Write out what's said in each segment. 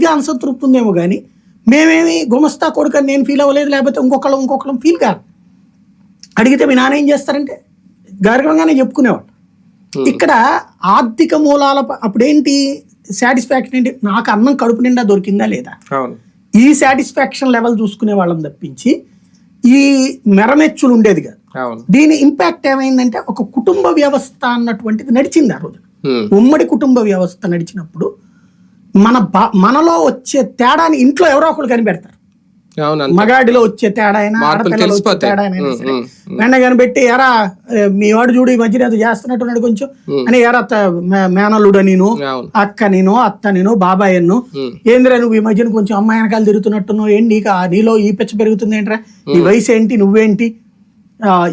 కొద్దిగా అసంతృప్తి ఉందేమో కానీ మేమేమి గుమస్తా కొడుకని నేను ఫీల్ అవ్వలేదు, లేకపోతే ఇంకొకళ్ళం ఫీల్ కాదు. అడిగితే మీ నాన్న ఏం చేస్తారంటే గర్వంగానే చెప్పుకునేవాళ్ళు. ఇక్కడ ఆర్థిక మూలాల అప్పుడేంటి సాటిస్ఫాక్షన్ ఏంటి, నాకు అన్నం కడుపు నిండా దొరికిందా లేదా, ఈ సాటిస్ఫాక్షన్ లెవెల్ చూసుకునే వాళ్ళని తప్పించి ఈ మెరమెచ్చులు ఉండేది కాదు. దీని ఇంపాక్ట్ ఏమైందంటే ఒక కుటుంబ వ్యవస్థ అన్నటువంటిది నడిచింది ఆ రోజు. ఉమ్మడి కుటుంబ వ్యవస్థ నడిచినప్పుడు మనలో వచ్చే తేడాని ఇంట్లో ఎవరో ఒకరు కనిపెడతారు. మగాడిలో వచ్చే తేడా అయినా ఆడపిల్లలో వచ్చే తేడా అయినా సరే వెంట కనిపెట్టి ఎరా మీ వాడు చూడు ఈ మధ్యన ఏదో చేస్తున్నట్టున్నాడు కొంచెం అని, ఎరా మేనల్లుడు నేను అక్క నేను అత్త నేను బాబాయ్ అన్ను, ఏందిరా నువ్వు ఈ మధ్యన కొంచెం అమ్మాయి వెనకాల తిరుగుతున్నట్టున్నావు, ఏంటి నీలో ఈ పిచ్చ పెరుగుతుంది ఏంట్రా, ఈ వయసు ఏంటి, నువ్వేంటి,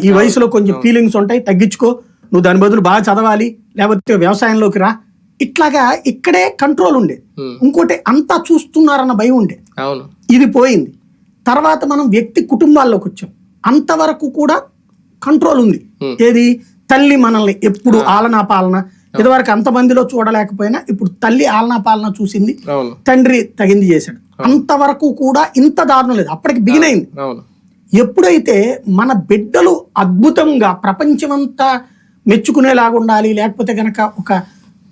ఈ వయసులో కొంచెం ఫీలింగ్స్ ఉంటాయి తగ్గించుకో, నువ్వు దాని బదులు బాగా చదవాలి లేకపోతే వ్యవసాయంలోకి రా, ఇట్లాగా ఇక్కడే కంట్రోల్ ఉండే. ఇంకోటి అంతా చూస్తున్నారన్న భయం ఉండే, ఇది పోయింది. తర్వాత మనం వ్యక్తి కుటుంబాల్లోకి వచ్చాం, అంతవరకు కూడా కంట్రోల్ ఉంది. ఏది తల్లి మనల్ని ఎప్పుడు ఆలనా పాలన, ఇదివరకు అంతమందిలో చూడలేకపోయినా ఇప్పుడు తల్లి ఆలనా పాలన చూసింది, తండ్రి తగింది చేశాడు. అంతవరకు కూడా ఇంత దారుణం లేదు, అప్పటికి బిగిన్ అయింది. ఎప్పుడైతే మన బిడ్డలు అద్భుతంగా ప్రపంచమంతా మెచ్చుకునేలాగా ఉండాలి, లేకపోతే గనక ఒక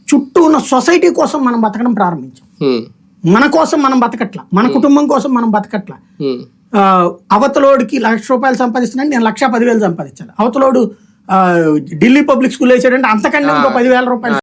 చుట్టూ ఉన్న సొసైటీ కోసం మనం బతకడం ప్రారంభించాం. మన కోసం మనం బతకట్లా, మన కుటుంబం కోసం మనం బతకట్లా. అవతలోడికి ₹1,00,000 సంపాదిస్తున్నాడు, నేను ₹1,10,000 సంపాదించాలి. అవతలోడు ఢిల్లీ పబ్లిక్ స్కూల్ వేసాడంటే అంతకంటే ఇంకో ₹10,000